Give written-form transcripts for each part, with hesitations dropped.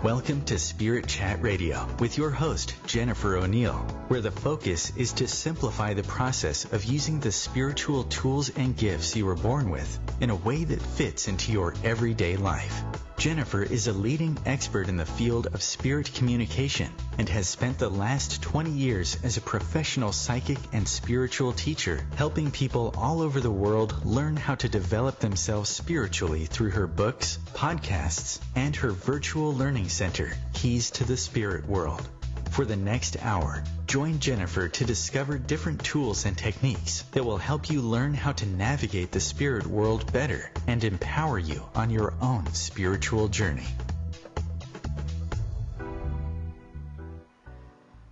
Welcome to Spirit Chat Radio with your host, Jennifer O'Neill, where the focus is to simplify the process of using the spiritual tools and gifts you were born with in a way that fits into your everyday life. Jennifer is a leading expert in the field of spirit communication and has spent the last 20 years as a professional psychic and spiritual teacher, helping people all over the world learn how to develop themselves spiritually through her books, podcasts, and her virtual learning center, Keys to the Spirit World. For the next hour, join Jennifer to discover different tools and techniques that will help you learn how to navigate the spirit world better and empower you on your own spiritual journey.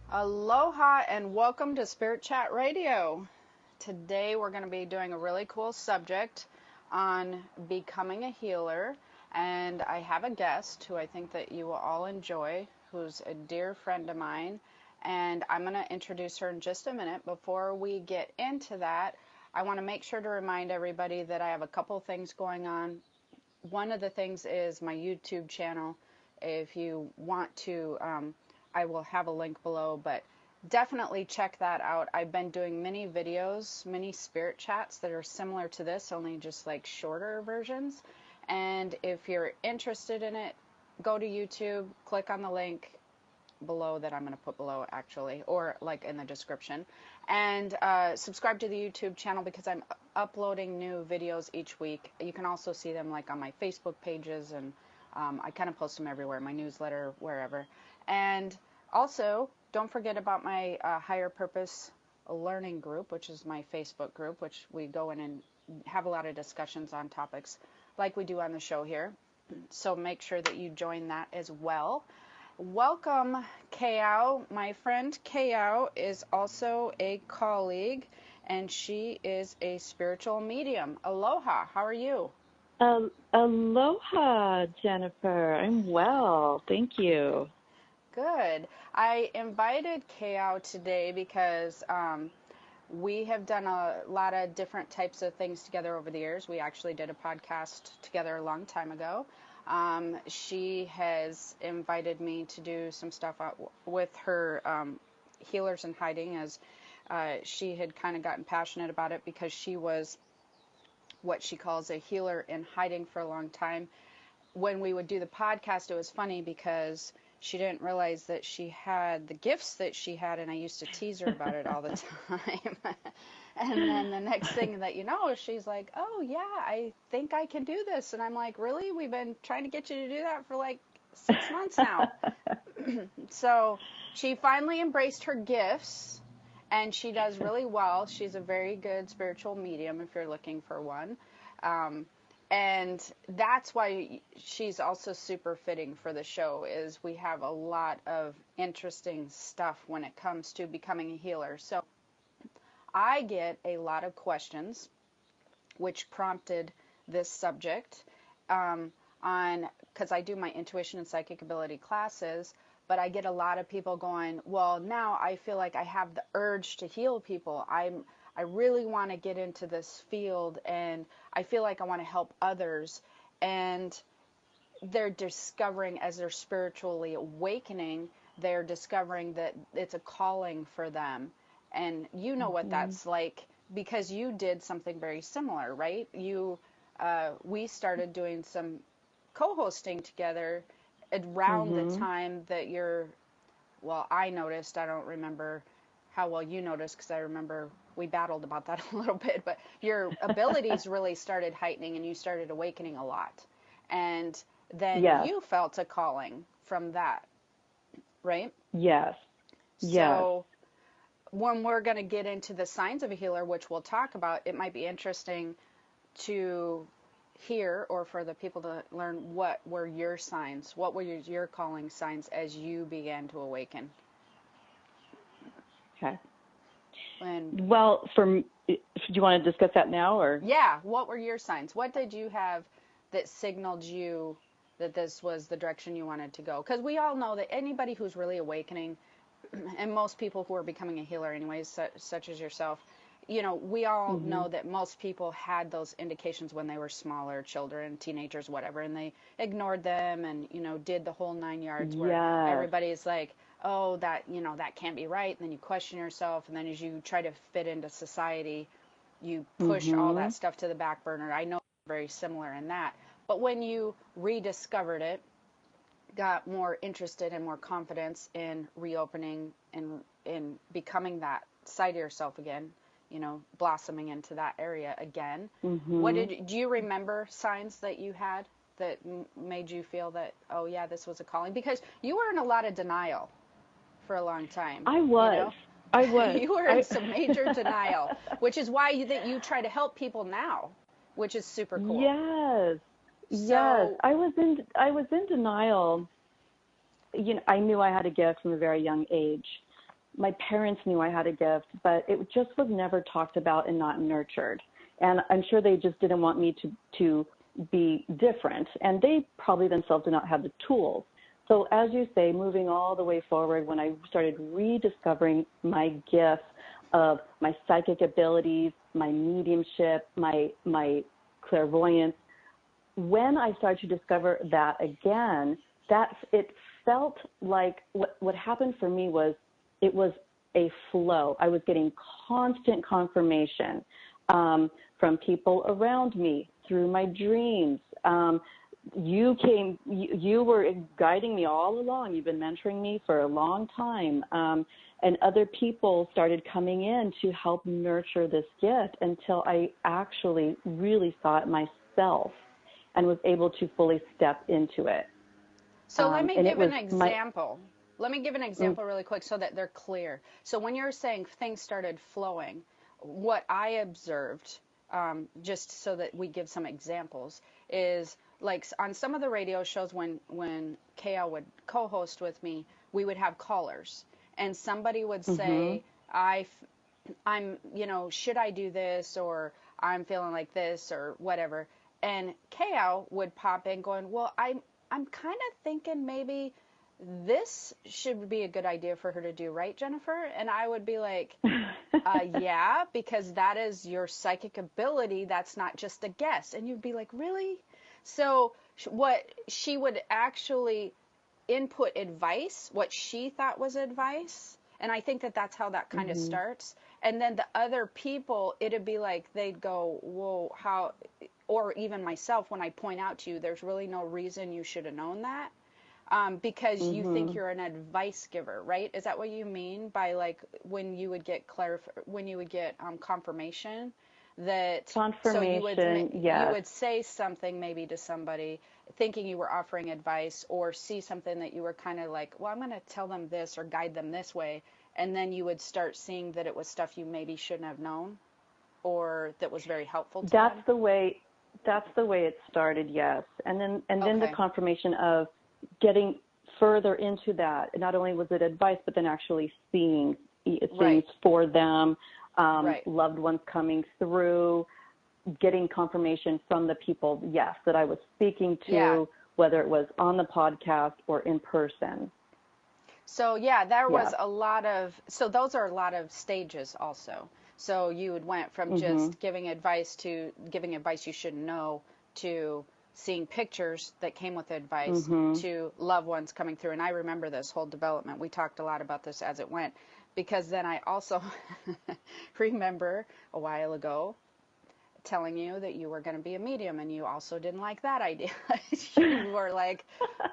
Aloha and welcome to Spirit Chat Radio. Today we're going to be doing a really cool subject on becoming a healer, and I have a guest who I think that you will all enjoy, who's a dear friend of mine, and I'm going to introduce her in just a minute. Before we get into that, I want to make sure to remind everybody that I have a couple things going on. One of the things is my YouTube channel. If you want to, I will have a link below, but definitely check that out. I've been doing many videos, many spirit chats that are similar to this, only just like shorter versions. And if you're interested in it, go to YouTube, click on the link below that I'm going to put below actually, or like in the description, and subscribe to the YouTube channel because I'm uploading new videos each week. You can also see them like on my Facebook pages, and I kind of post them everywhere, my newsletter, wherever. And also, don't forget about my Higher Purpose Learning Group, which is my Facebook group, which we go in and have a lot of discussions on topics like we do on the show here. So make sure that you join that as well. Welcome, Kayao. My friend Kayao is also a colleague, and she is a spiritual medium. Aloha, how are you? Aloha, Jennifer. I'm well. Thank you. Good. I invited Kayao today because we have done a lot of different types of things together over the years. We actually did a podcast together a long time ago. She has invited me to do some stuff with her Healers in Hiding, as she had kind of gotten passionate about it because she was what she calls a healer in hiding for a long time. When we would do the podcast, it was funny because she didn't realize that she had the gifts that she had, and I used to tease her about it all the time. And then the next thing that you know, she's like, oh, yeah, I think I can do this. And I'm like, really? We've been trying to get you to do that for like 6 months now. So she finally embraced her gifts, and she does really well. She's a very good spiritual medium if you're looking for one. And that's why she's also super fitting for the show, is we have a lot of interesting stuff when it comes to becoming a healer. So I get a lot of questions, which prompted this subject, because I do my intuition and psychic ability classes, but I get a lot of people going, well, now I feel like I have the urge to heal people. I really want to get into this field, and I feel like I want to help others. And they're discovering, as they're spiritually awakening, they're discovering that it's a calling for them. And you know what that's like, because you did something very similar, right? We started doing some co-hosting together around the time that I noticed. I don't remember how well you noticed, because I remember we battled about that a little bit, but your abilities really started heightening and you started awakening a lot. And then you felt a calling from that, right? Yes. So when we're going to get into the signs of a healer, which we'll talk about, it might be interesting to hear, or for the people to learn, what were your signs? What were your calling signs as you began to awaken? Okay. And do you want to discuss that now, or? Yeah, what were your signs? What did you have that signaled you that this was the direction you wanted to go? Because we all know that anybody who's really awakening, and most people who are becoming a healer anyways, such as yourself, we all know that most people had those indications when they were smaller, children, teenagers, whatever, and they ignored them and, did the whole 9 yards where Yes. everybody's like, oh, that, that can't be right. And then you question yourself. And then as you try to fit into society, you push all that stuff to the back burner. I know very similar in that. But when you rediscovered it, got more interested and more confidence in reopening and in becoming that side of yourself again, blossoming into that area again. Do you remember signs that you had that made you feel that, oh yeah, this was a calling? Because you were in a lot of denial for a long time. I was. You were in some major denial, which is why you try to help people now, which is super cool. Yes. Yes. I was in denial. I knew I had a gift from a very young age. My parents knew I had a gift, but it just was never talked about and not nurtured. And I'm sure they just didn't want me to be different. And they probably themselves did not have the tools. So as you say, moving all the way forward, when I started rediscovering my gifts of my psychic abilities, my mediumship, my clairvoyance, when I started to discover that again, it felt like what happened for me was it was a flow. I was getting constant confirmation from people around me through my dreams. You were guiding me all along. You've been mentoring me for a long time. And other people started coming in to help nurture this gift until I actually really saw it myself and was able to fully step into it. So let me give an example. Let me give an example really quick so that they're clear. So when you're saying things started flowing, what I observed, just so that we give some examples, is like on some of the radio shows when KL would co-host with me, we would have callers. And somebody would say, I'm, should I do this, or I'm feeling like this, or whatever. And KL would pop in going, well, I'm kind of thinking maybe this should be a good idea for her to do, right, Jennifer? And I would be like, yeah, because that is your psychic ability. That's not just a guess. And you'd be like, really? So what she would actually input advice, what she thought was advice. And I think that that's how that kind of starts. And then the other people, it'd be like, they'd go, whoa, how, or even myself, when I point out to you, there's really no reason you should have known that. Because you think you're an advice giver, right? Is that what you mean by like when you would get confirmation that you would say something maybe to somebody thinking you were offering advice, or see something that you were kind of like, well, I'm going to tell them this or guide them this way, and then you would start seeing that it was stuff you maybe shouldn't have known, or that was very helpful to them? That's the way it started, yes. And then the confirmation of getting further into that. Not only was it advice, but then actually seeing things for them, loved ones coming through, getting confirmation from the people, yes, that I was speaking to, whether it was on the podcast or in person. So, there was a lot of, so those are a lot of stages also. So you went from just giving advice to giving advice you shouldn't know, to seeing pictures that came with advice, to loved ones coming through. And I remember this whole development. We talked a lot about this as it went, because then I also remember a while ago telling you that you were going to be a medium, and you also didn't like that idea. You were like,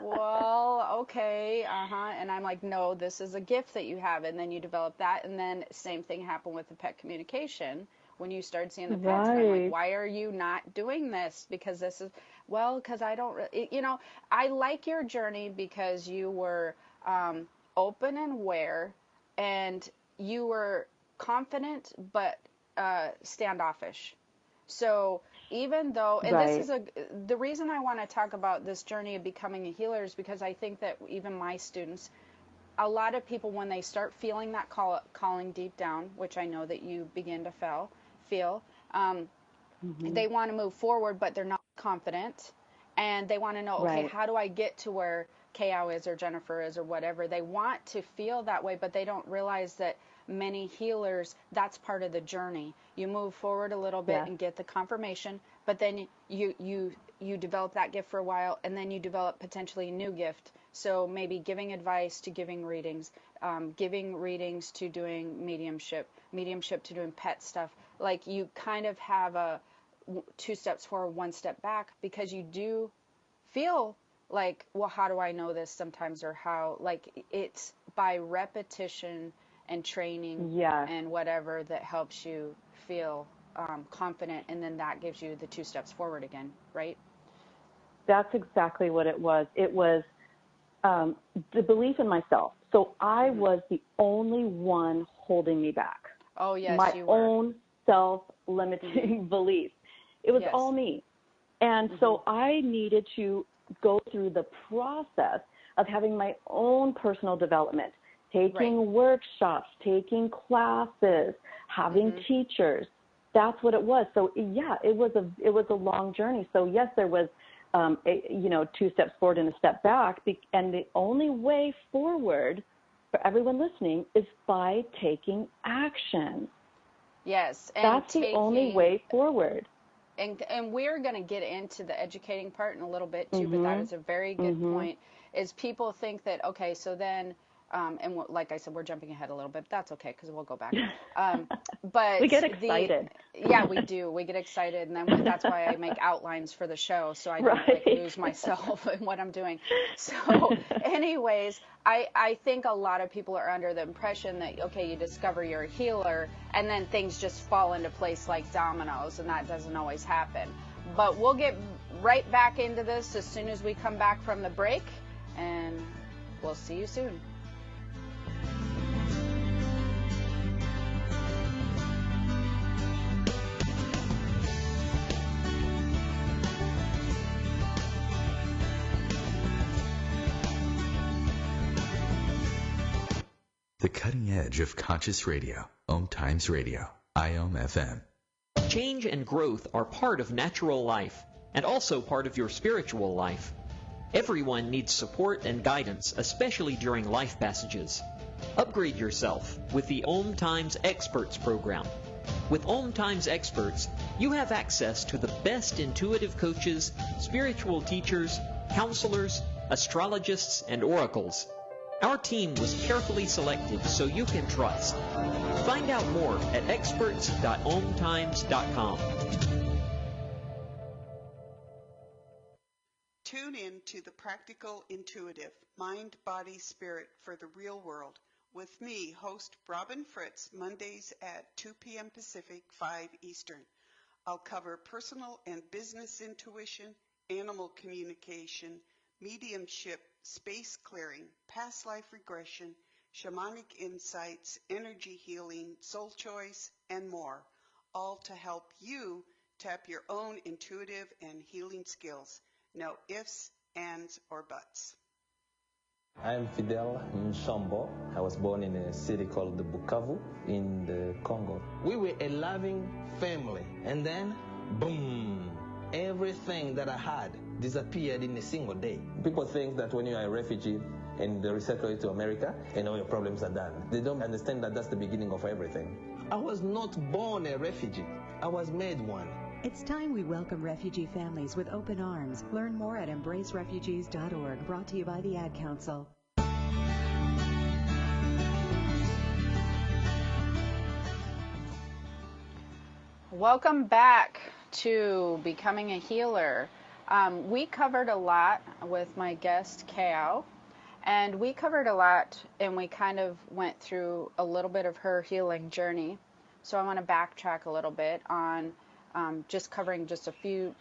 well, okay, and I'm like, no, this is a gift that you have. And then you develop that, and then same thing happened with the pet communication. When you started seeing the pets, and I'm like, why are you not doing this? Because this is, because I don't, I like your journey because you were open and aware, and you were confident but standoffish. So even though, and this is the reason I want to talk about this journey of becoming a healer is because I think that even my students, a lot of people, when they start feeling that calling deep down, which I know that you begin to feel, they want to move forward, but they're not confident, and they want to know, okay, how do I get to where KO is or Jennifer is or whatever? They want to feel that way, but they don't realize that many healers, that's part of the journey. You move forward a little bit and get the confirmation, but then you develop that gift for a while, and then you develop potentially a new gift. So maybe giving advice to giving readings to doing mediumship to doing pet stuff. Like, you kind of have a 2 steps forward, 1 step back, because you do feel like, well, how do I know this sometimes, or how, like, it's by repetition and training and whatever that helps you feel confident, and then that gives you the 2 steps forward again, right? That's exactly what it was. It was the belief in myself. So I was the only one holding me back. Oh, yes, my you were. Own self-limiting belief. It was all me. And so I needed to go through the process of having my own personal development, taking workshops, taking classes, having teachers. That's what it was. So it was a long journey. So yes, there was 2 steps forward and a step back, and the only way forward for everyone listening is by taking action. Yes, and that's the only way forward. And we're going to get into the educating part in a little bit too, but that is a very good point. Is people think that, okay, so then, and like I said, we're jumping ahead a little bit, but that's okay because we'll go back. But we get excited. We do. We get excited, and then that's why I make outlines for the show, so I don't lose myself in what I'm doing. So, anyways, I think a lot of people are under the impression that, okay, you discover you're a healer, and then things just fall into place like dominoes, and that doesn't always happen. But we'll get right back into this as soon as we come back from the break, and we'll see you soon. The cutting edge of conscious radio. Om Times Radio. IOM FM. Change and growth are part of natural life and also part of your spiritual life. Everyone needs support and guidance, especially during life passages. Upgrade yourself with the Om Times Experts program. With Om Times Experts, you have access to the best intuitive coaches, spiritual teachers, counselors, astrologists, and oracles. Our team was carefully selected so you can trust. Find out more at experts.omtimes.com. Tune in to the Practical Intuitive, Mind, Body, Spirit for the Real World with me, host Robin Fritz, Mondays at 2 p.m. Pacific, 5 Eastern. I'll cover personal and business intuition, animal communication, mediumship, space clearing, past life regression, shamanic insights, energy healing, soul choice, and more, all to help you tap your own intuitive and healing skills. No ifs, ands, or buts. I'm Fidel Nsombo. I was born in a city called Bukavu in the Congo. We were a loving family, and then, boom, everything that I had disappeared in a single day. People think that when you are a refugee and they resettle you to America and all your problems are done. They don't understand that that's the beginning of everything. I was not born a refugee. I was made one. It's time we welcome refugee families with open arms. Learn more at embracerefugees.org, brought to you by the Ad Council. Welcome back to Becoming a Healer. We covered a lot with my guest, Kao, and we covered a lot, and we kind of went through a little bit of her healing journey. So I want to backtrack a little bit on just covering just a few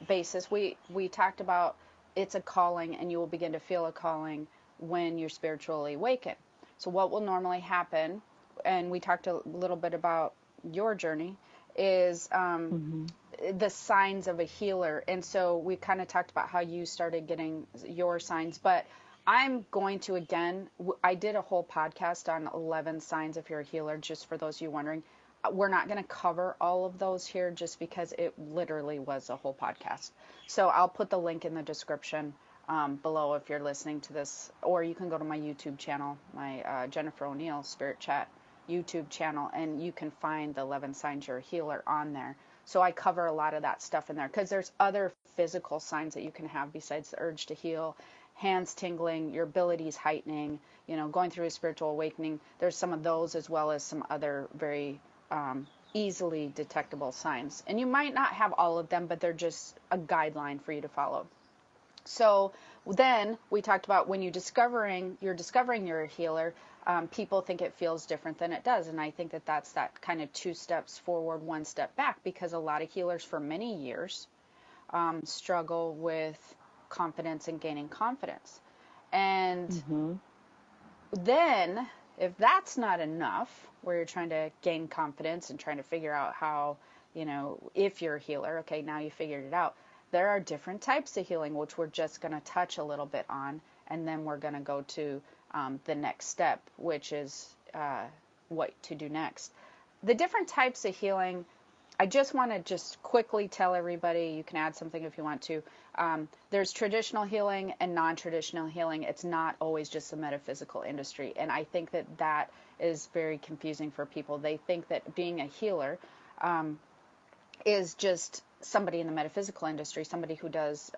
bases. We talked about it's a calling, and you will begin to feel a calling when you're spiritually awakened. So what will normally happen, and we talked a little bit about your journey, is the signs of a healer. And so we kind of talked about how you started getting your signs, but I'm going to, again, I did a whole podcast on 11 signs if you're a healer, just for those of you wondering. We're not going to cover all of those here just because it literally was a whole podcast. So I'll put the link in the description below if you're listening to this, or you can go to my YouTube channel, my Jennifer O'Neill Spirit Chat YouTube channel, and you can find the 11 signs you're a healer on there. So I cover a lot of that stuff in there, because there's other physical signs that you can have besides the urge to heal. Hands tingling, your abilities heightening, going through a spiritual awakening. There's some of those, as well as some other very easily detectable signs. And you might not have all of them, but they're just a guideline for you to follow. So then we talked about when you're discovering you're a healer, people think it feels different than it does. And I think that that's that kind of 2 steps forward, 1 step back, because a lot of healers for many years struggle with confidence and gaining confidence. And then if that's not enough, where you're trying to gain confidence and trying to figure out how, if you're a healer, okay, now you figured it out. There are different types of healing, which we're just going to touch a little bit on, and then we're going to go to the next step, which is what to do next. The different types of healing, I just want to just quickly tell everybody, you can add something if you want to. There's traditional healing and non-traditional healing. It's not always just the metaphysical industry, and I think that that is very confusing for people. They think that being a healer is just somebody in the metaphysical industry, somebody who does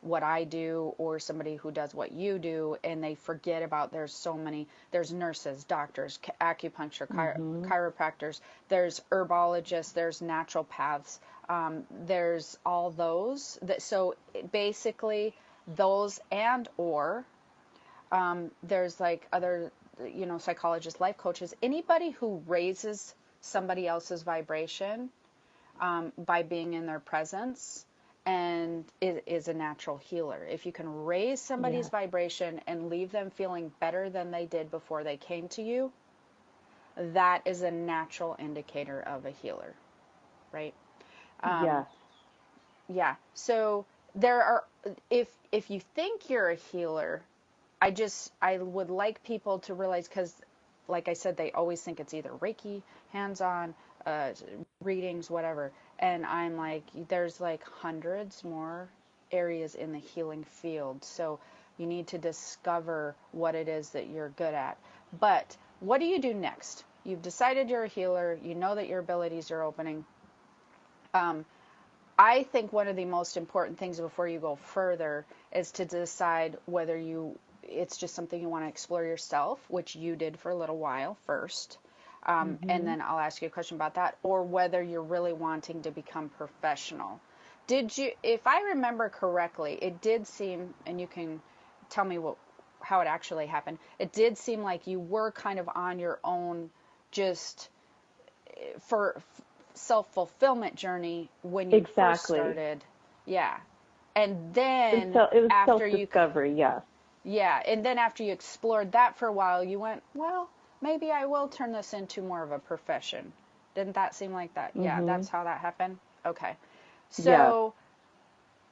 what I do, or somebody who does what you do, and they forget about there's nurses, doctors, acupuncture, chiropractors, there's herbologists, there's naturopaths, there's all those. So basically those, and or there's like other, psychologists, life coaches, anybody who raises somebody else's vibration by being in their presence, and it is a natural healer. If you can raise somebody's vibration and leave them feeling better than they did before they came to you, that is a natural indicator of a healer, right? Yeah. So there are, if you think you're a healer, I would like people to realize, because like I said, they always think it's either Reiki, hands-on, readings, whatever. And I'm like, there's like hundreds more areas in the healing field. So you need to discover what it is that you're good at. But what do you do next? You've decided you're a healer. You know that your abilities are opening. I think one of the most important things before you go further is to decide whether it's just something you want to explore yourself, which you did for a little while first. And then I'll ask you a question about that, or whether you're really wanting to become professional. If I remember correctly, it did seem, and you can tell me how it actually happened, it did seem like you were kind of on your own, just for self-fulfillment journey when you first started. Yeah. And then it was self-discovery, yes. Yeah, and then after you explored that for a while, you went, well, maybe I will turn this into more of a profession. Didn't that seem like that? Yeah, that's how that happened? Okay. So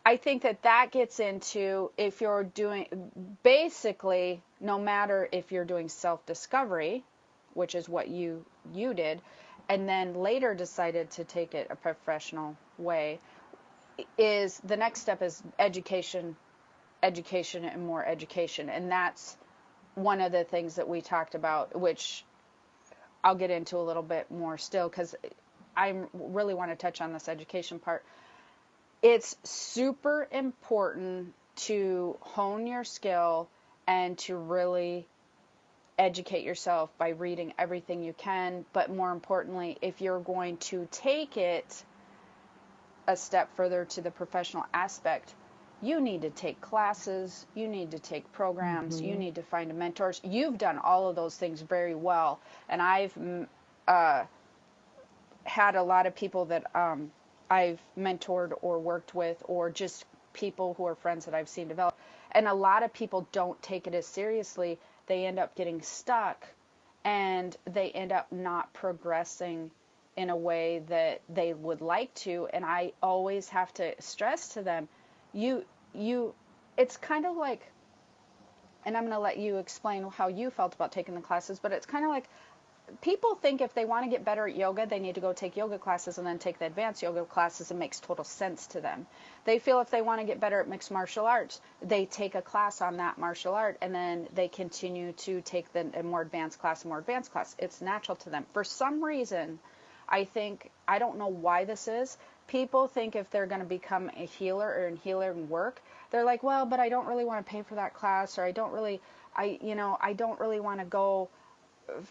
I think that gets into, if you're doing, basically, no matter if you're doing self-discovery, which is what you did, and then later decided to take it a professional way, is the next step is education and more education. And that's one of the things that we talked about, which I'll get into a little bit more still, because I really want to touch on this education part. It's super important to hone your skill and to really educate yourself by reading everything you can. But more importantly, if you're going to take it a step further to the professional aspect, you need to take classes, you need to take programs, you need to find mentors. You've done all of those things very well, and I've had a lot of people that I've mentored or worked with, or just people who are friends that I've seen develop, and a lot of people don't take it as seriously. They end up getting stuck, and they end up not progressing in a way that they would like to. And I always have to stress to them, it's kind of like, and I'm going to let you explain how you felt about taking the classes, but it's kind of like people think if they want to get better at yoga, they need to go take yoga classes and then take the advanced yoga classes. It makes total sense to them. They feel if they want to get better at mixed martial arts, they take a class on that martial art and then they continue to take a more advanced class, a more advanced class. It's natural to them. For some reason, I don't know why this is, people think if they're going to become a healer or a healer and work, they're like, well, but I don't really want to pay for that class, or I don't really want to go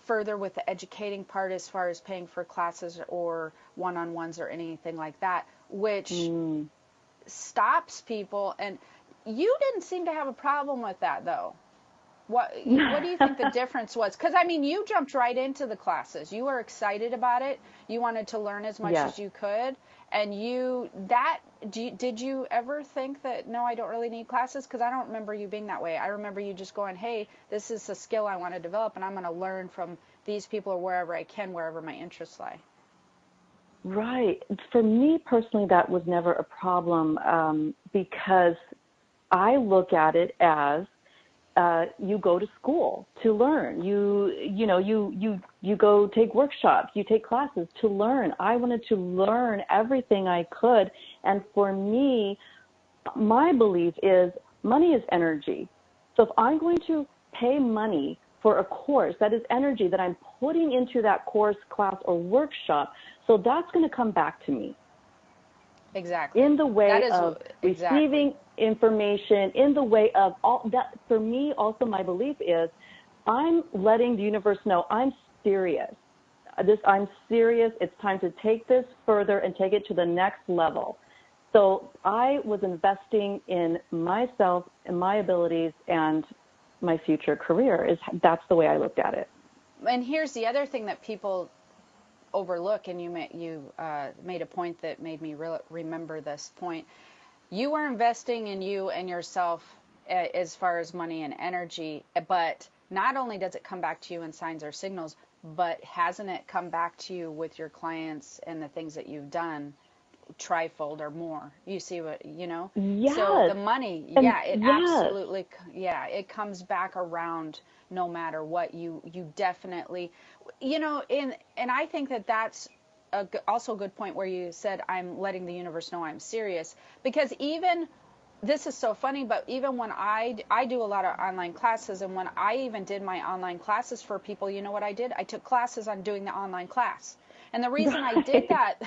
further with the educating part as far as paying for classes or one-on-ones or anything like that, which stops people. And you didn't seem to have a problem with that, though. What do you think the difference was? Because, I mean, you jumped right into the classes. You were excited about it. You wanted to learn as much as you could. And did you ever think that, no, I don't really need classes? Because I don't remember you being that way. I remember you just going, hey, this is a skill I want to develop, and I'm going to learn from these people or wherever I can, wherever my interests lie. Right. For me personally, that was never a problem because I look at it as you go to school to learn. You go take workshops, you take classes to learn. I wanted to learn everything I could. And for me, my belief is money is energy. So if I'm going to pay money for a course, that is energy that I'm putting into that course, class, or workshop. So that's going to come back to me. Exactly. In the way of receiving information, in the way of all that. For me, also my belief is I'm letting the universe know I'm serious. I'm serious. It's time to take this further and take it to the next level. So I was investing in myself and my abilities and my future career. That's the way I looked at it. And here's the other thing that people overlook, and you made a point that made me remember this point. You were investing in you and yourself as far as money and energy, but not only does it come back to you in signs or signals, but hasn't it come back to you with your clients and the things that you've done trifold or more? You see what, Yes. So the money, absolutely, it comes back around no matter what. You definitely, and I think that's also a good point where you said, I'm letting the universe know I'm serious, because even, this is so funny, but even when I do a lot of online classes, and when I even did my online classes for people, you know what I did? I took classes on doing the online class. And the reason I did that,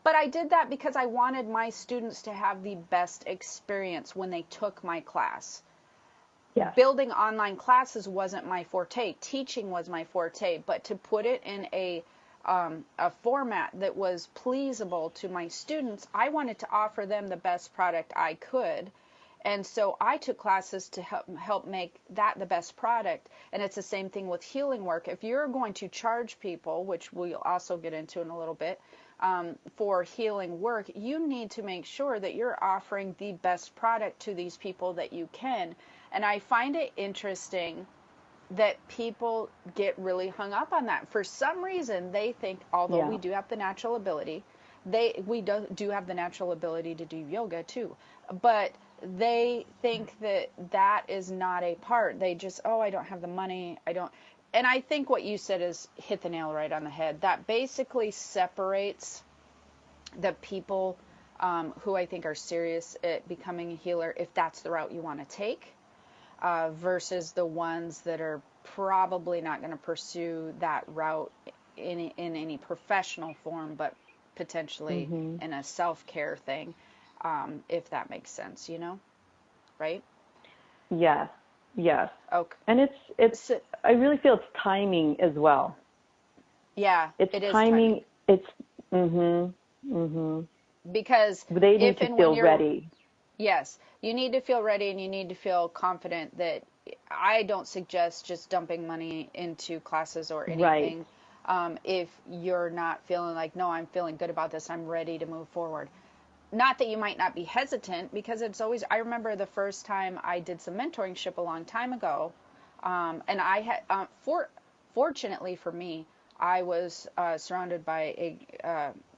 but I did that because I wanted my students to have the best experience when they took my class. Yeah. Building online classes wasn't my forte. Teaching was my forte, but to put it in a format that was pleasable to my students, I wanted to offer them the best product I could. And so I took classes to help make that the best product. And it's the same thing with healing work. If you're going to charge people, which we'll also get into in a little bit, for healing work, you need to make sure that you're offering the best product to these people that you can. And I find it interesting that people get really hung up on that. For some reason, they think, although we do have the natural ability, we do have the natural ability to do yoga too, but they think that is not a part. They just, I don't have the money. And I think what you said is hit the nail right on the head. That basically separates the people who I think are serious at becoming a healer, if that's the route you want to take, versus the ones that are probably not going to pursue that route in any professional form, but potentially in a self-care thing, if that makes sense, right? Yes. Okay. And it's I really feel it's timing as well. Yeah, it's timing. Because they need to feel ready. Yes, you need to feel ready, and you need to feel confident. That I don't suggest just dumping money into classes or anything. Right. If you're not feeling like, no, I'm feeling good about this, I'm ready to move forward. Not that you might not be hesitant, because it's always, I remember the first time I did some mentoringship a long time ago, and I had, fortunately for me, I was surrounded by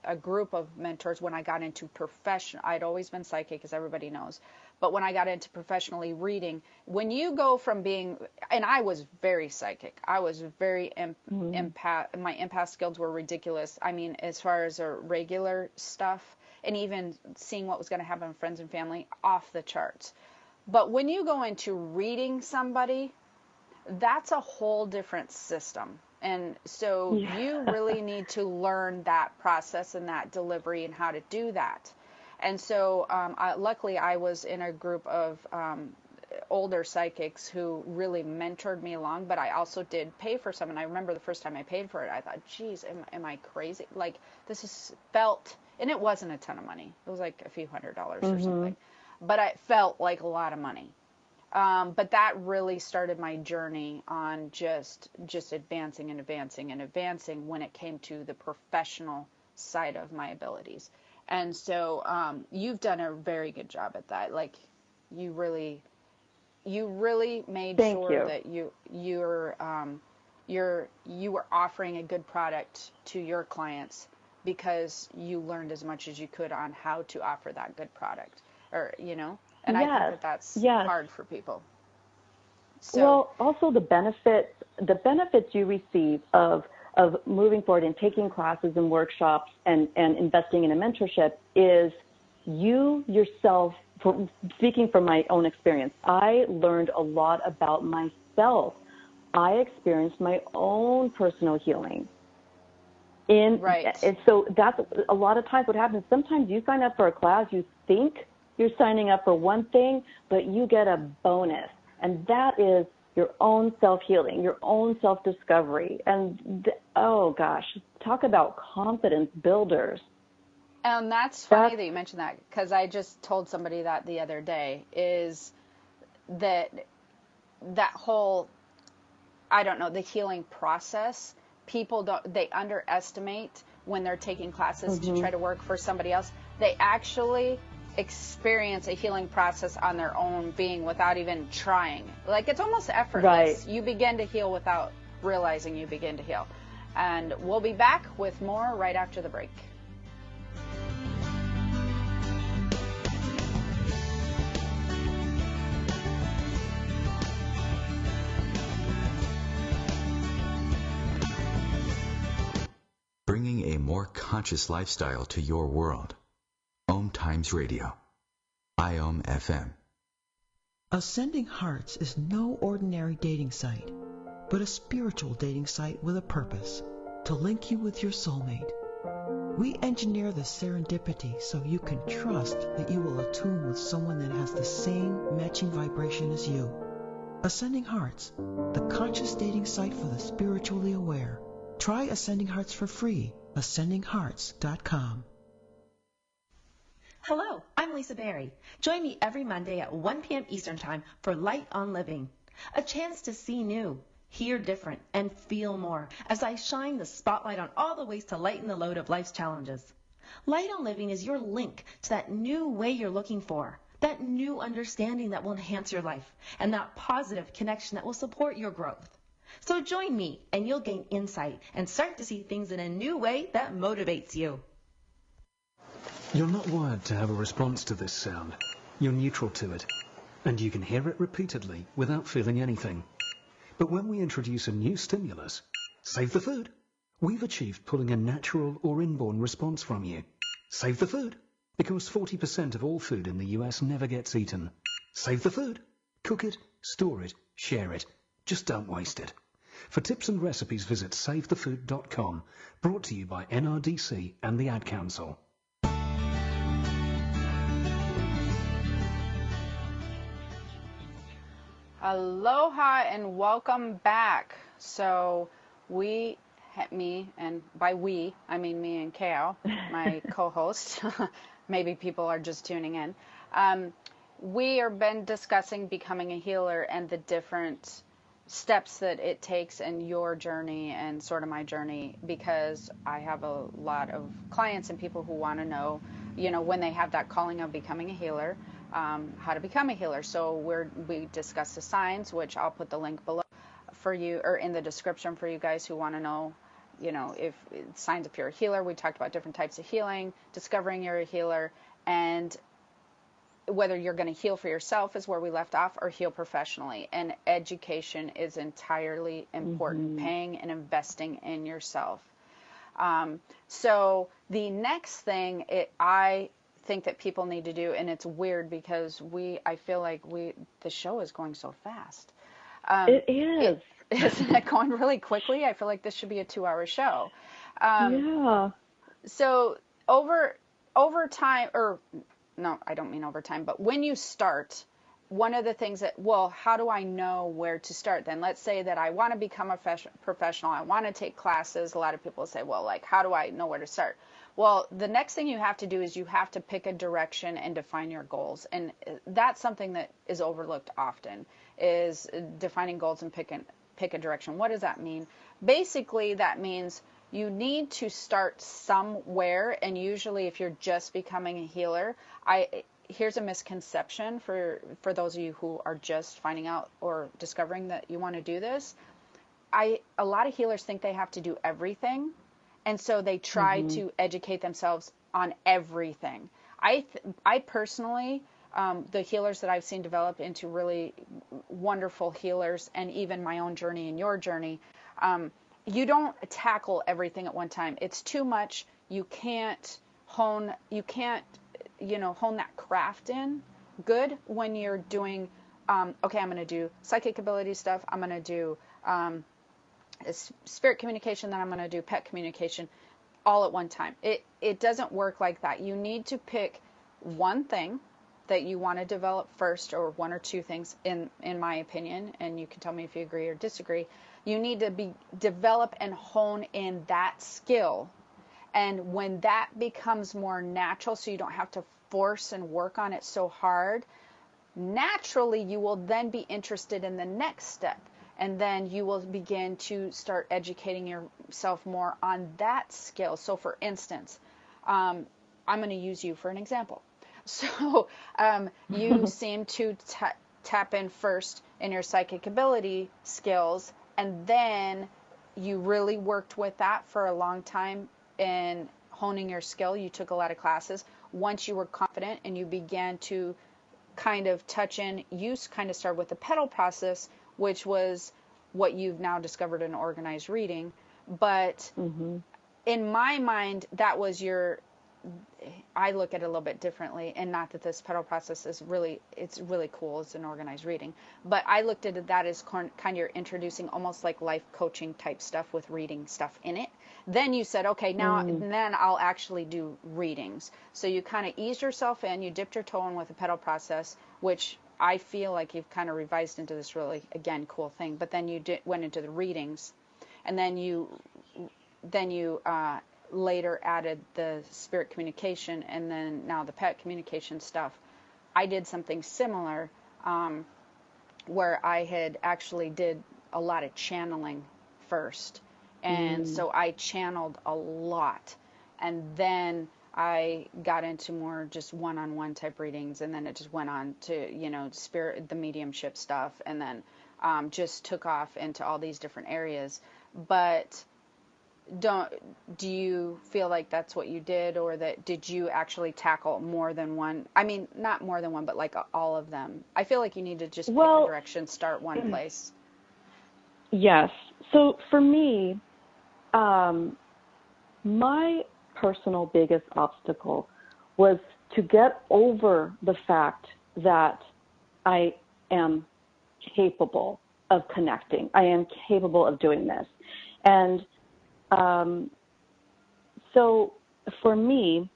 a group of mentors when I got into professional. I'd always been psychic, as everybody knows, But when I got into professionally reading, when you go from being, and I was very psychic, I was very empath, my empath skills were ridiculous. I mean, as far as regular stuff, and even seeing what was going to happen with friends and family, off the charts. But when you go into reading somebody, that's a whole different system. And so you really need to learn that process and that delivery and how to do that. And so luckily I was in a group of older psychics who really mentored me along, but I also did pay for some. And I remember the first time I paid for it, I thought, geez, am I crazy? Like, this is felt, and it wasn't a ton of money. It was like a few $100s or something. But it felt like a lot of money. But that really started my journey on just advancing and advancing and advancing when it came to the professional side of my abilities. And so you've done a very good job at that. Like, you really made sure that you were offering a good product to your clients because you learned as much as you could on how to offer that good product, or and I think that's hard for people. So, well, also the benefits you receive of moving forward and taking classes and workshops and investing in a mentorship is you yourself, speaking from my own experience, I learned a lot about myself. I experienced my own personal healing. And so that's a lot of times what happens. Sometimes you sign up for a class, you think you're signing up for one thing, but you get a bonus. And that is your own self-healing, your own self-discovery. And, oh, gosh, talk about confidence builders. And that's funny that you mentioned that, because I just told somebody that the other day, is that whole, I don't know, the healing process, people they underestimate when they're taking classes to try to work for somebody else. They actually experience a healing process on their own being without even trying. Like, it's almost effortless. Right. You begin to heal without realizing you begin to heal. And we'll be back with more right after the break. Bringing a more conscious lifestyle to your world. Om Times Radio. IOM FM. Ascending Hearts is no ordinary dating site, but a spiritual dating site with a purpose, to link you with your soulmate. We engineer the serendipity so you can trust that you will attune with someone that has the same matching vibration as you. Ascending Hearts, the conscious dating site for the spiritually aware. Try Ascending Hearts for free. AscendingHearts.com. Hello, I'm Lisa Berry. Join me every Monday at 1 p.m. Eastern Time for Light on Living, a chance to see new, hear different, and feel more as I shine the spotlight on all the ways to lighten the load of life's challenges. Light on Living is your link to that new way you're looking for, that new understanding that will enhance your life, and that positive connection that will support your growth. So join me and you'll gain insight and start to see things in a new way that motivates you. You're not wired to have a response to this sound. You're neutral to it, and you can hear it repeatedly without feeling anything. But when we introduce a new stimulus, save the food, we've achieved pulling a natural or inborn response from you. Save the food, because 40% of all food in the US never gets eaten. Save the food. Cook it, store it, share it. Just don't waste it. For tips and recipes, visit SaveTheFood.com, brought to you by NRDC and the Ad Council. Aloha and welcome back. So me, and by we, I mean me and Kao, my co-host. Maybe people are just tuning in. We have been discussing becoming a healer and the different steps that it takes in your journey and sort of my journey, because I have a lot of clients and people who want to know, when they have that calling of becoming a healer, how to become a healer. So we discussed the signs, which I'll put the link below for you, or in the description for you guys who want to know, if signs if you're a healer. We talked about different types of healing, discovering you're a healer, and whether you're going to heal for yourself is where we left off, or heal professionally. And education is entirely important, paying and investing in yourself. So the next thing I think that people need to do, and it's weird because I feel like the show is going so fast. It is. Isn't it going really quickly? I feel like this should be a 2-hour show. Yeah. So over time, or no, I don't mean over time, but when you start, one of the things how do I know where to start then? Let's say that I want to become a professional. I want to take classes. A lot of people say, well, like, how do I know where to start? Well, the next thing you have to do is you have to pick a direction and define your goals. And that's something that is overlooked often, is defining goals and pick a direction. What does that mean? Basically, that means you need to start somewhere. And usually if you're just becoming a healer, here's a misconception for those of you who are just finding out or discovering that you want to do this. A lot of healers think they have to do everything, and so they try to educate themselves on everything. I personally, the healers that I've seen develop into really wonderful healers, and even my own journey and your journey, you don't tackle everything at one time. It's too much. You can't hone that craft in good when you're doing, okay, I'm going to do psychic ability stuff. I'm going to do spirit communication, then I'm going to do pet communication all at one time. It doesn't work like that. You need to pick one thing that you want to develop first, or one or two things, in my opinion, and you can tell me if you agree or disagree. You need to develop and hone in that skill. And when that becomes more natural, so you don't have to force and work on it so hard, naturally you will then be interested in the next step. And then you will begin to start educating yourself more on that skill. So for instance, I'm going to use you for an example. So you seem to tap in first in your psychic ability skills, and then you really worked with that for a long time in honing your skill. You took a lot of classes. Once you were confident and you began to kind of touch in, you kind of started with the petal process, which was what you've now discovered in organized reading. But in my mind, that was I look at it a little bit differently, and not that this petal process is it's really cool. It's an organized reading, but I looked at that as kind of you're introducing almost like life coaching type stuff with reading stuff in it. Then you said, okay, now then I'll actually do readings. So you kind of eased yourself in, you dipped your toe in with the petal process, which I feel like you've kind of revised into this really, again, cool thing. But then you went into the readings, and then you later added the spirit communication, and then now the pet communication stuff. I did something similar, where I had actually did a lot of channeling first. And so I channeled a lot, and then I got into more just one-on-one type readings, and then it just went on to, spirit, the mediumship stuff, and then just took off into all these different areas. But do you feel like that's what you did, or did you actually tackle more than one? I mean, not more than one, but like all of them. I feel like you need to just pick a direction, start one place. Yes. So for me, my personal biggest obstacle was to get over the fact that I am capable of connecting. I am capable of doing this. And so for me,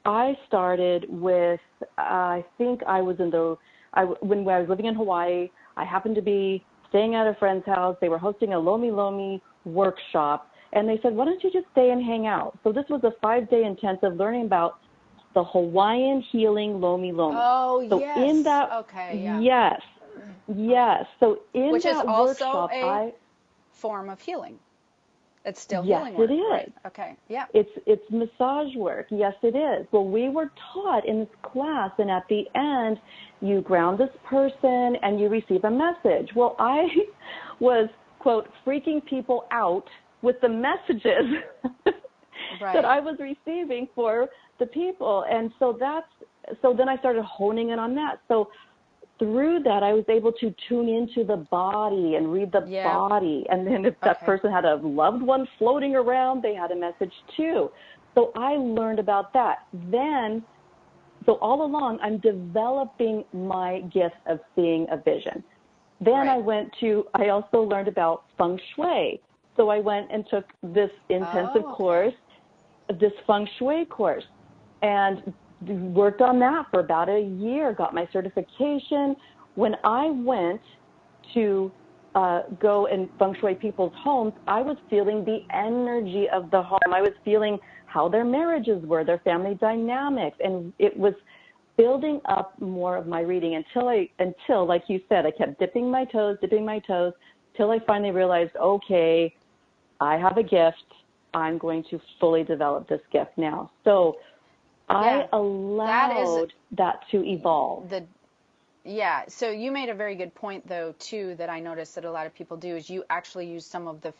I started with, I think I was when I was living in Hawaii, I happened to be staying at a friend's house. They were hosting a Lomi Lomi workshop, and they said, why don't you just stay and hang out? So this was a 5-day intensive learning about the Hawaiian healing Lomi Lomi. Oh, so yes. In that, okay, yeah. Yes. So in Which that is also workshop, a form of healing. It's still healing work. Yes, it is. Right. Okay, yeah. It's massage work. Yes, it is. Well, we were taught in this class, and at the end, you ground this person and you receive a message. Well, I was, quote, freaking people out with the messages that I was receiving for the people. And so so then I started honing in on that. So through that, I was able to tune into the body and read the body. And then if that person had a loved one floating around, they had a message too. So I learned about that. Then, so all along, I'm developing my gift of seeing a vision. Then I also learned about feng shui. So I went and took this intensive course, this feng shui course, and worked on that for about a year, got my certification. When I went to go and feng shui people's homes, I was feeling the energy of the home. I was feeling how their marriages were, their family dynamics, and it was building up more of my reading until, like you said, I kept dipping my toes, till I finally realized, okay, I have a gift. I'm going to fully develop this gift now. So I allowed that to evolve. So you made a very good point, though, too, that I noticed that a lot of people do, is you actually use some of the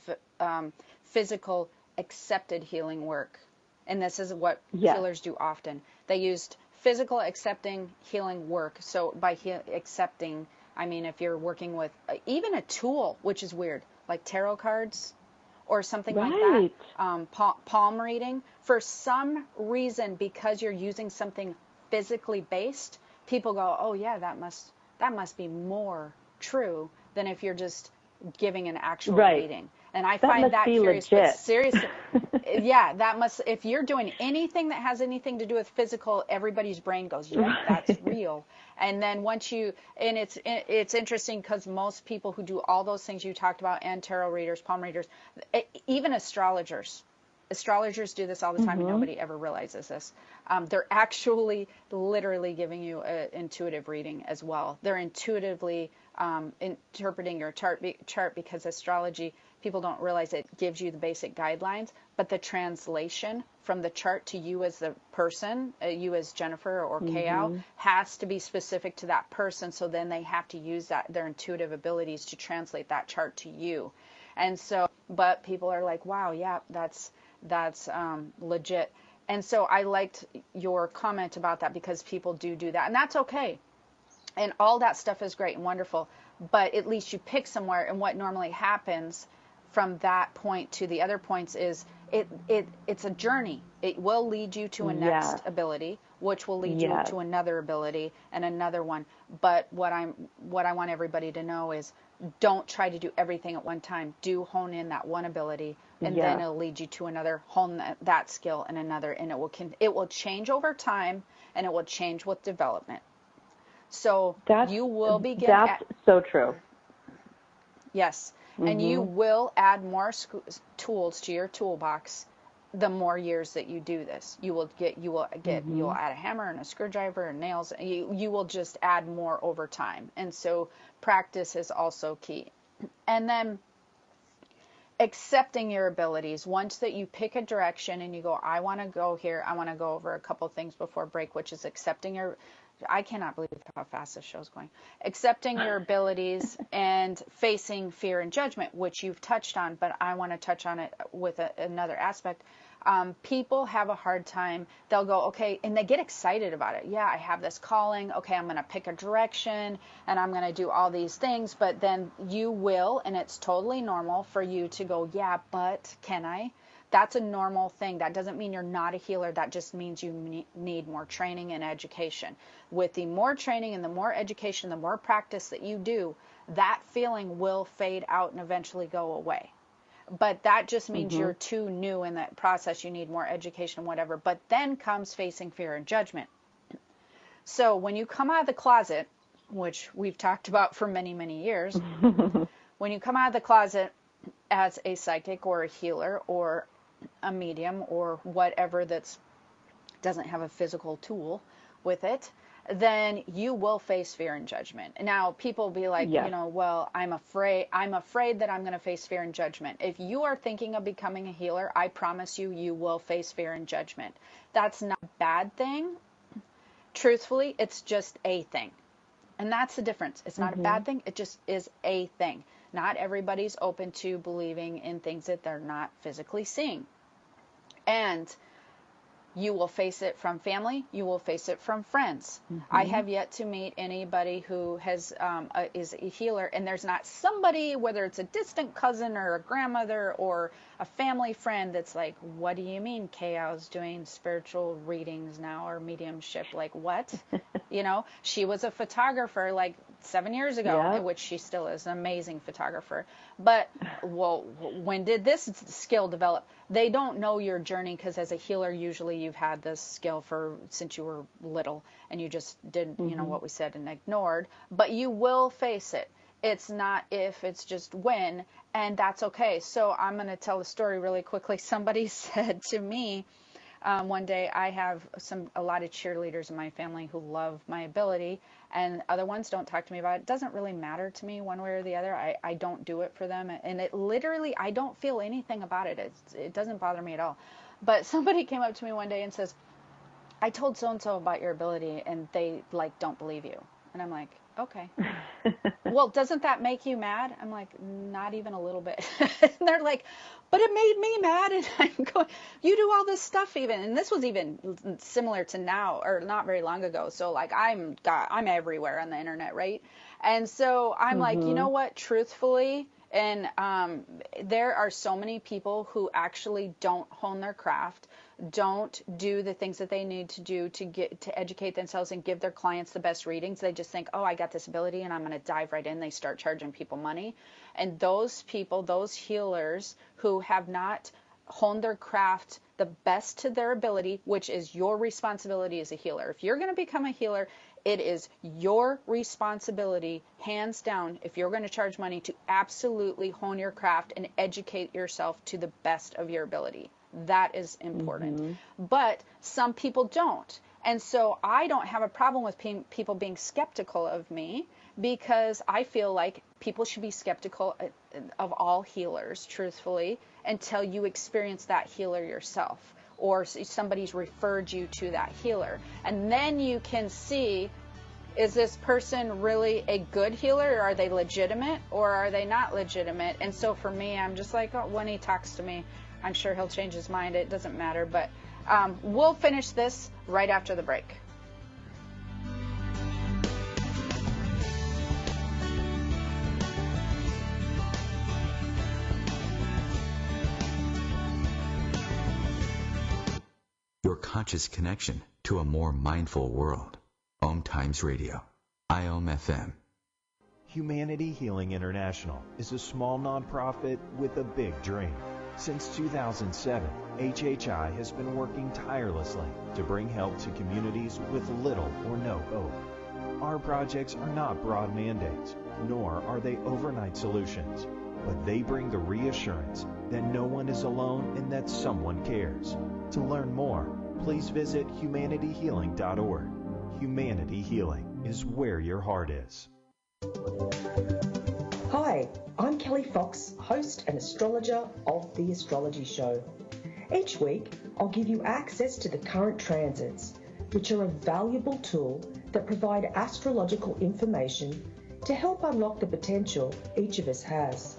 physical accepted healing work. And this is what healers do often. They used physical accepting healing work. So by accepting, I mean if you're working with even a tool, which is weird, like tarot cards or something like that, palm reading, for some reason, because you're using something physically based, people go, oh yeah, that must be more true than if you're just giving an actual reading. And I find that curious, legit. But seriously, if you're doing anything that has anything to do with physical, everybody's brain goes, that's real. And then it's interesting because most people who do all those things you talked about, and tarot readers, palm readers, even astrologers do this all the time, and nobody ever realizes this. They're actually literally giving you an intuitive reading as well. They're intuitively interpreting your chart because astrology, people don't realize it gives you the basic guidelines, but the translation from the chart to you as the person, you as Jennifer or Kao, has to be specific to that person. So then they have to use their intuitive abilities to translate that chart to you. And so, but people are like, wow, yeah, that's legit. And so I liked your comment about that, because people do that, and that's okay. And all that stuff is great and wonderful, but at least you pick somewhere. And what normally happens from that point to the other points is it's a journey. It will lead you to a next ability, which will lead you to another ability and another one. But what I want everybody to know is, don't try to do everything at one time. Do hone in that one ability, and then it'll lead you to another, hone that skill and another, and it will change over time, and it will change with development. So you will begin. That's so true. Yes, and you will add more tools to your toolbox the more years that you do this. You will add a hammer and a screwdriver and nails. You will just add more over time, and so practice is also key. And then accepting your abilities. Once that you pick a direction and you go, I want to go here. I want to go over a couple things before break, which is accepting your. I cannot believe how fast this show's going. Accepting your abilities and facing fear and judgment, which you've touched on, but I want to touch on it with another aspect. People have a hard time. They'll go, okay, and they get excited about it. Yeah, I have this calling. Okay, I'm going to pick a direction, and I'm going to do all these things. But then you will, and it's totally normal for you to go, yeah, but can I? That's a normal thing. That doesn't mean you're not a healer. That just means you need more training and education. With the more training and the more education, the more practice that you do, that feeling will fade out and eventually go away. But that just means you're too new in that process. You need more education, whatever. But then comes facing fear and judgment. So when you come out of the closet, which we've talked about for many, many years, when you come out of the closet as a psychic or a healer or a medium or whatever that doesn't have a physical tool with it, then you will face fear and judgment. Now, people will be like, well, I'm afraid that I'm going to face fear and judgment. If you are thinking of becoming a healer, I promise you will face fear and judgment. That's not a bad thing. Truthfully, it's just a thing. And that's the difference. It's not a bad thing. It just is a thing. Not everybody's open to believing in things that they're not physically seeing. And You will face it from family. You will face it from friends. I have yet to meet anybody who has is a healer, and there's not somebody, whether it's a distant cousin or a grandmother or a family friend, that's like, what do you mean K.O.'s doing spiritual readings now or mediumship? Like, what? You know, she was a photographer like 7 years ago, which she still is an amazing photographer. But, well, when did this skill develop? They don't know your journey, because as a healer, usually you've had this skill since you were little, and you just did, you know, what we said and ignored. But you will face it. It's not if, it's just when, and that's okay. So I'm going to tell the story really quickly. Somebody said to me, one day, I have a lot of cheerleaders in my family who love my ability, and other ones don't talk to me about it. It doesn't really matter to me one way or the other. I don't do it for them, and it literally, I don't feel anything about it. It doesn't bother me at all. But somebody came up to me one day and says, I told so-and-so about your ability, and they, like, don't believe you. And I'm like, okay. Well, doesn't that make you mad? I'm like, not even a little bit. And they're like, but it made me mad. And I'm going, you do all this stuff even. And this was even similar to now, or not very long ago. So like, I'm everywhere on the internet, right? And so I'm like, you know what, truthfully, and there are so many people who actually don't hone their craft, don't do the things that they need to do to educate themselves and give their clients the best readings. They just think, oh, I got this ability and I'm going to dive right in. They start charging people money. And those people, those healers who have not honed their craft the best to their ability, which is your responsibility as a healer. If you're going to become a healer, it is your responsibility, hands down, if you're going to charge money, to absolutely hone your craft and educate yourself to the best of your ability. That is important. But some people don't. And so I don't have a problem with people being skeptical of me, because I feel like people should be skeptical of all healers, truthfully, until you experience that healer yourself, or somebody's referred you to that healer. And then you can see, is this person really a good healer, or are they legitimate, or are they not legitimate? And so for me, I'm just like, oh, when he talks to me, I'm sure he'll change his mind. It doesn't matter. But we'll finish this right after the break. Your conscious connection to a more mindful world. Om Times Radio. IOM FM. Humanity Healing International is a small nonprofit with a big dream. Since 2007, HHI has been working tirelessly to bring help to communities with little or no hope. Our projects are not broad mandates, nor are they overnight solutions, but they bring the reassurance that no one is alone and that someone cares. To learn more, please visit humanityhealing.org. Humanity Healing is where your heart is. Hi, I'm Kelly Fox, host and astrologer of The Astrology Show. Each week, I'll give you access to the current transits, which are a valuable tool that provide astrological information to help unlock the potential each of us has.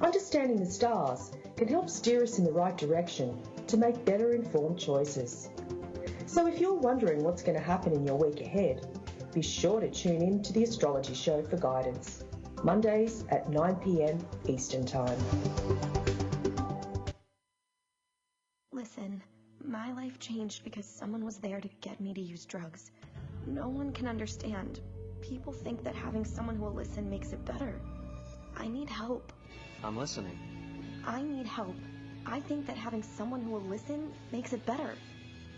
Understanding the stars can help steer us in the right direction to make better informed choices. So if you're wondering what's going to happen in your week ahead, be sure to tune in to The Astrology Show for guidance. Mondays at 9 p.m. Eastern Time. Listen, my life changed because someone was there to get me to use drugs. No one can understand. People think that having someone who will listen makes it better. I need help. I'm listening. I need help. I think that having someone who will listen makes it better.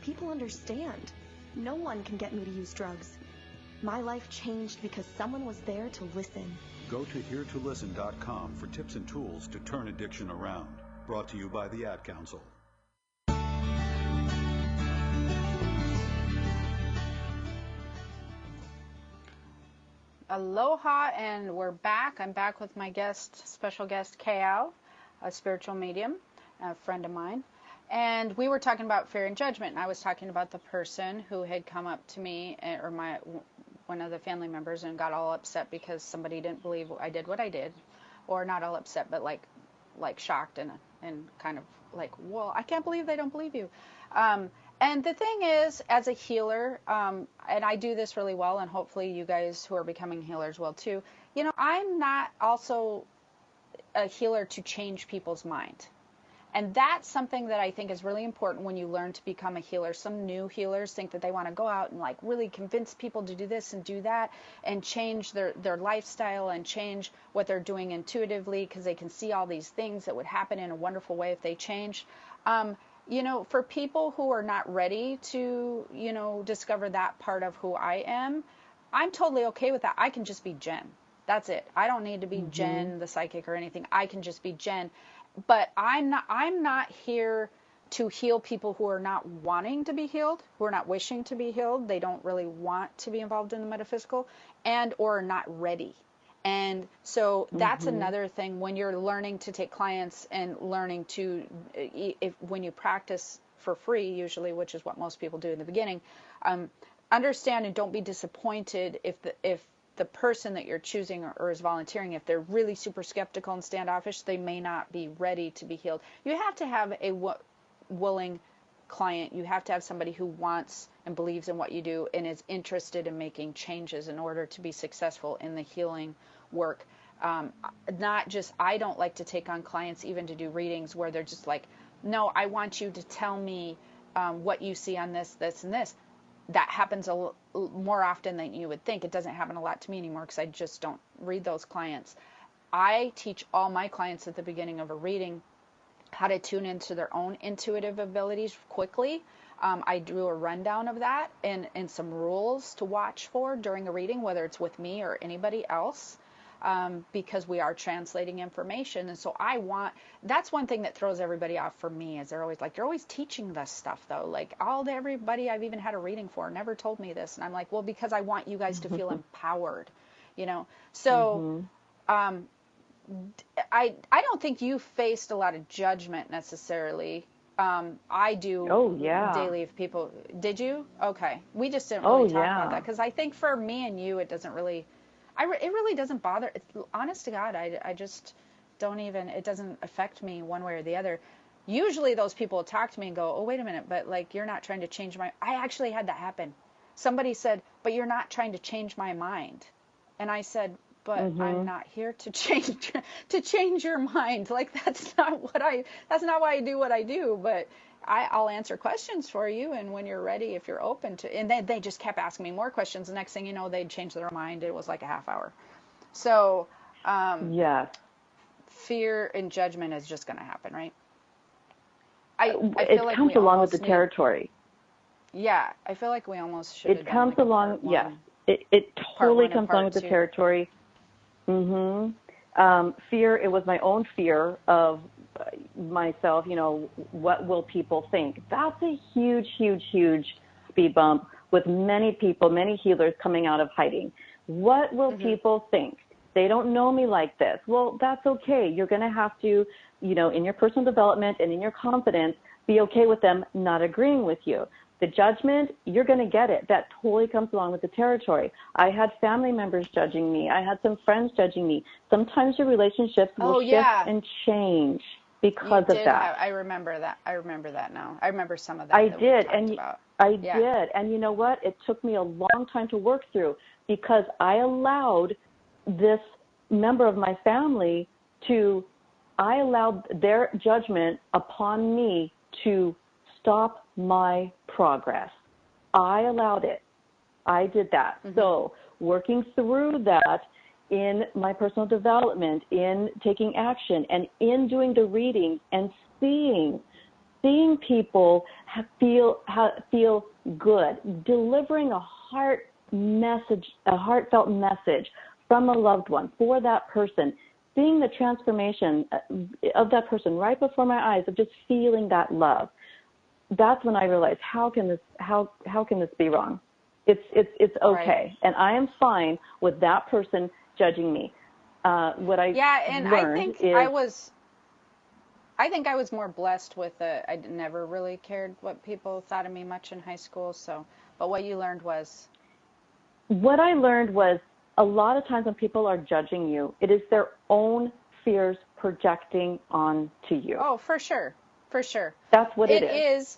People understand. No one can get me to use drugs. My life changed because someone was there to listen. Go to heretolisten.com for tips and tools to turn addiction around. Brought to you by the Ad Council. Aloha, and we're back. I'm back with my special guest, K.O., a spiritual medium, a friend of mine. And we were talking about fear and judgment, and I was talking about the person who had come up to me, or one of the family members, and got all upset because somebody didn't believe I did what I did, or not all upset, but like shocked and kind of like, well, I can't believe they don't believe you. And the thing is, as a healer, and I do this really well, and hopefully you guys who are becoming healers will too, I'm not also a healer to change people's mind. And that's something that I think is really important when you learn to become a healer. Some new healers think that they want to go out and like really convince people to do this and do that and change their lifestyle and change what they're doing intuitively because they can see all these things that would happen in a wonderful way if they changed. For people who are not ready to, discover that part of who I am, I'm totally okay with that. I can just be Jen. That's it. I don't need to be Jen, the psychic or anything. I can just be Jen. But I'm not here to heal people who are not wanting to be healed, who are not wishing to be healed. They don't really want to be involved in the metaphysical and or not ready. And so that's another thing when you're learning to take clients and learning to, when you practice for free, usually, which is what most people do in the beginning, understand and don't be disappointed if the person that you're choosing or is volunteering, if they're really super skeptical and standoffish, they may not be ready to be healed. You have to have a willing client. You have to have somebody who wants and believes in what you do and is interested in making changes in order to be successful in the healing work. I don't like to take on clients even to do readings where they're just like, no, I want you to tell me what you see on this, this, and this. That happens more often than you would think. It doesn't happen a lot to me anymore because I just don't read those clients. I teach all my clients at the beginning of a reading how to tune into their own intuitive abilities quickly. I do a rundown of that and some rules to watch for during a reading, whether it's with me or anybody else. Because we are translating information. And so that's one thing that throws everybody off for me is they're always like, you're always teaching this stuff though. Like everybody I've even had a reading for never told me this. And I'm like, well, because I want you guys to feel empowered, So, I don't think you faced a lot of judgment necessarily. I do daily if people, did you? Okay. We just didn't really talk about that because I think for me and you, it doesn't really, it really doesn't bother. Honest to God, I just don't even, it doesn't affect me one way or the other. Usually those people talk to me and go, oh, wait a minute, but like, you're not trying to change I actually had that happen. Somebody said, but you're not trying to change my mind. And I said, but I'm not here to change your mind. Like, that's not why I do what I do. But I'll answer questions for you, and when you're ready, if you're open to, and they just kept asking me more questions. The next thing you know, they'd change their mind. It was like a half hour. So, fear and judgment is just going to happen, right? I feel like it comes along with the territory. Yeah, I feel like we almost should. It comes along, yes. It totally comes along with the territory. Fear. It was my own fear of myself, what will people think? That's a huge, huge, huge speed bump with many people, many healers coming out of hiding. What will people think? They don't know me like this. Well, that's okay. You're going to have to, in your personal development and in your confidence, be okay with them not agreeing with you. The judgment, you're going to get it. That totally comes along with the territory. I had family members judging me. I had some friends judging me. Sometimes your relationships will shift and change because of that. I remember that. I remember that now. I remember some of that. I did. And you know what? It took me a long time to work through because I allowed this member of my family I allowed their judgment upon me to stop my progress. I allowed it. I did that. So working through that in my personal development, in taking action, and in doing the reading and seeing people feel good, delivering a heartfelt message from a loved one for that person, seeing the transformation of that person right before my eyes, of just feeling that love. That's when I realized, how can this be wrong? It's okay, right. And I am fine with that person judging me. What I learned I think I was more blessed with I never really cared what people thought of me much in high school. So, but what you learned was? What I learned was a lot of times when people are judging you, it is their own fears projecting onto you. Oh, for sure. For sure. That's what it is.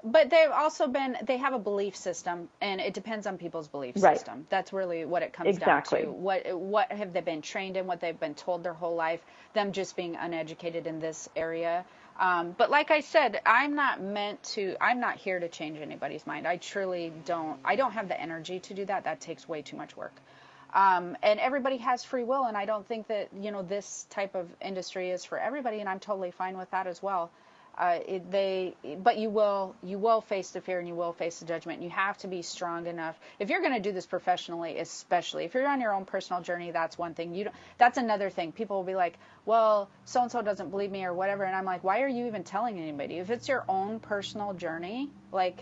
But they have a belief system, and it depends on people's belief system. That's really what it comes down to. What have they been trained in, what they've been told their whole life, them just being uneducated in this area. But like I said, I'm not here to change anybody's mind. I don't have the energy to do that. That takes way too much work. And everybody has free will, and I don't think that, this type of industry is for everybody, and I'm totally fine with that as well. But you will face the fear, and you will face the judgment, and you have to be strong enough. If you're going to do this professionally, especially if you're on your own personal journey, that's one thing. That's another thing. People will be like, well, so-and-so doesn't believe me or whatever. And I'm like, why are you even telling anybody? If it's your own personal journey, like,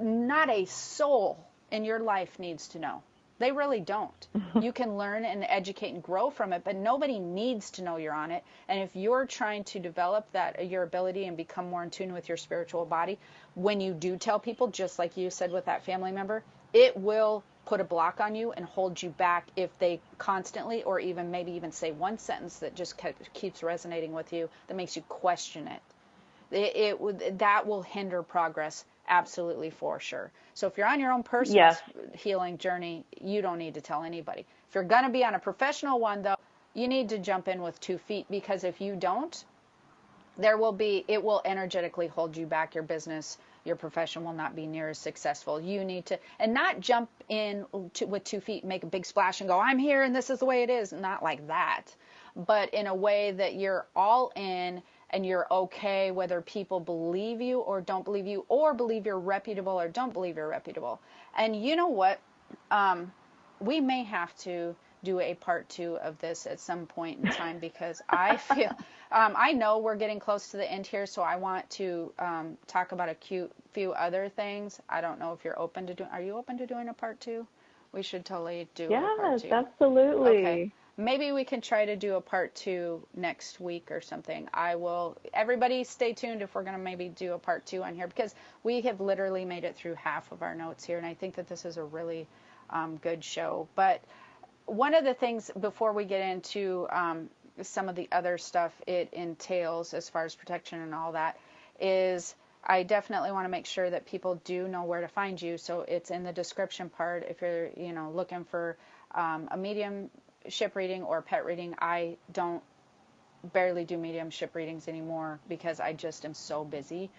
not a soul in your life needs to know. They really don't. You can learn and educate and grow from it, but nobody needs to know you're on it. And if you're trying to develop your ability and become more in tune with your spiritual body, when you do tell people, just like you said with that family member, it will put a block on you and hold you back if they constantly, or maybe even say one sentence that just keeps resonating with you, that makes you question it. That will hinder progress. Absolutely, for sure. So if you're on your own personal healing journey, you don't need to tell anybody. If you're going to be on a professional one, though, you need to jump in with 2 feet, because if you don't, it will energetically hold you back. Your business, your profession will not be near as successful. You need to, and not jump in with 2 feet, make a big splash and go, I'm here and this is the way it is. Not like that, but in a way that you're all in, and you're okay whether people believe you or don't believe you, or believe you're reputable or don't believe you're reputable. And you know what? We may have to do a part 2 of this at some point in time, because I feel, I know we're getting close to the end here, so I want to talk about a few other things. I don't know if you're open to are you open to doing a part 2? We should totally do a part 2. Yes, absolutely. Okay. Maybe we can try to do a part 2 next week or something. Everybody stay tuned if we're going to maybe do a part 2 on here, because we have literally made it through half of our notes here, and I think that this is a really good show. But one of the things, before we get into some of the other stuff it entails as far as protection and all that, is I definitely want to make sure that people do know where to find you. So it's in the description part. If you're looking for a mediumship reading or pet reading, I don't barely do mediumship readings anymore because I just am so busy.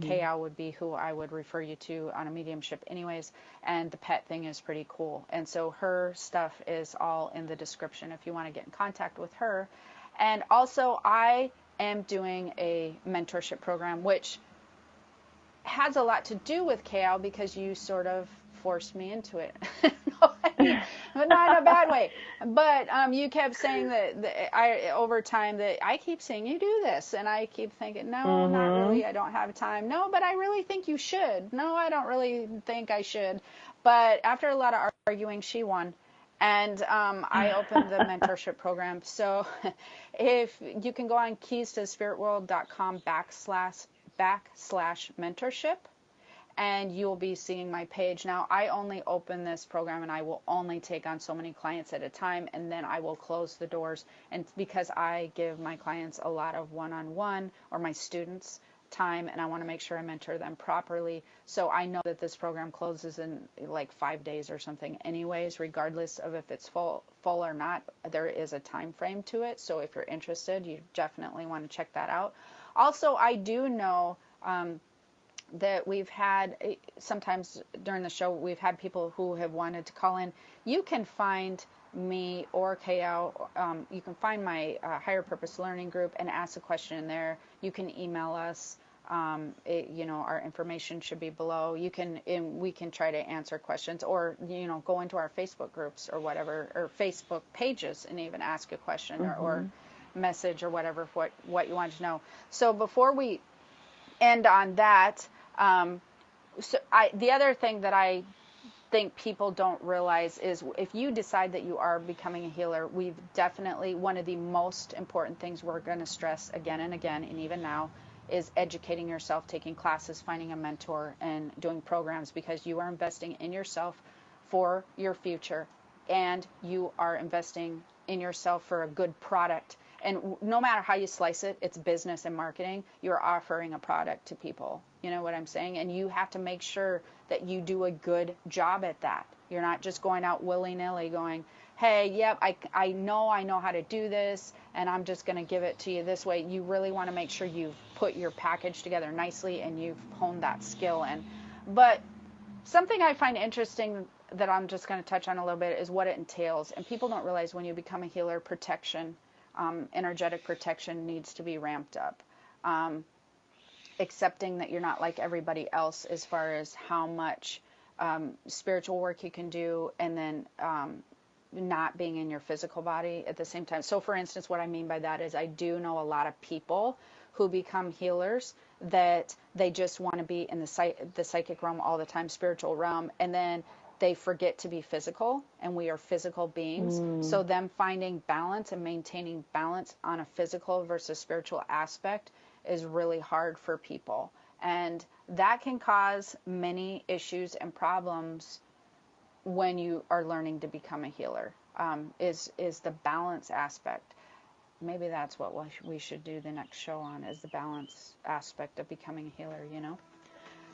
Kayal would be who I would refer you to on a mediumship anyways, and the pet thing is pretty cool. And so her stuff is all in the description if you want to get in contact with her. And also I am doing a mentorship program, which has a lot to do with Kayal, because you sort of forced me into it. But not in a bad way. But you kept saying that over time that I keep saying you do this, and I keep thinking, no, not really. I don't have time. No, but I really think you should. No, I don't really think I should. But after a lot of arguing, she won. And I opened the mentorship program. So if you can go on keystospiritworld.com /mentorship. And you'll be seeing my page. Now, I only open this program and I will only take on so many clients at a time, and then I will close the doors. And because I give my clients a lot of one-on-one, or my students, time, and I want to make sure I mentor them properly. So I know that this program closes in like 5 days or something anyways, regardless of if it's full or not. There is a time frame to it. So if you're interested, you definitely want to check that out. Also, I do know that we've had, sometimes during the show, we've had people who have wanted to call in. You can find me or Kayal, you can find my Higher Purpose Learning Group and ask a question in there. You can email us. Our information should be below. We can try to answer questions, or go into our Facebook groups or whatever, or Facebook pages, and even ask a question or message or whatever, what you want to know. So before we end on that, the other thing that I think people don't realize is, if you decide that you are becoming a healer, we've definitely, one of the most important things we're going to stress again and again, and even now, is educating yourself, taking classes, finding a mentor, and doing programs, because you are investing in yourself for your future, and you are investing in yourself for a good product. and no matter how you slice it, it's business and marketing. You're offering a product to people. You know what I'm saying? And you have to make sure that you do a good job at that. You're not just going out willy-nilly going, hey, yep, I know how to do this, and I'm just going to give it to you this way. You really want to make sure you've put your package together nicely and you've honed that skill in. But something I find interesting that I'm just going to touch on a little bit is what it entails. And people don't realize when you become a healer, protection, energetic protection needs to be ramped up. Accepting that you're not like everybody else as far as how much spiritual work you can do, and then not being in your physical body at the same time. So for instance, what I mean by that is I do know a lot of people who become healers that they just want to be in the psychic realm all the time, spiritual realm, and then they forget to be physical, and we are physical beings. So them finding balance and maintaining balance on a physical versus spiritual aspect is really hard for people. And that can cause many issues and problems when you are learning to become a healer, is the balance aspect. Maybe that's what we should do the next show on, is the balance aspect of becoming a healer, you know?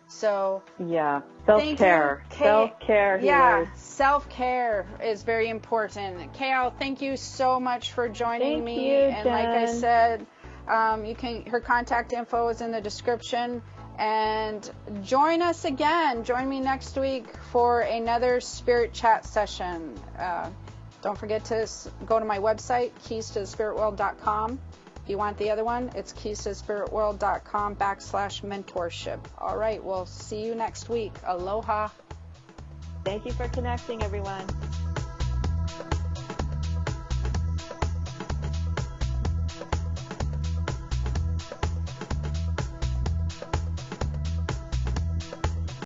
So yeah, self-care. Self-care. Yeah, self-care is very important. Kale, thank you so much for joining me. You, and Jen. like I said, her contact info is in the description. And join us again. Join me next week for another Spirit Chat session. Don't forget to go to my website, keystothespiritworld.com. If you want the other one, it's keystothespiritworld.com/mentorship. All right, we'll see you next week. Aloha. Thank you for connecting, everyone.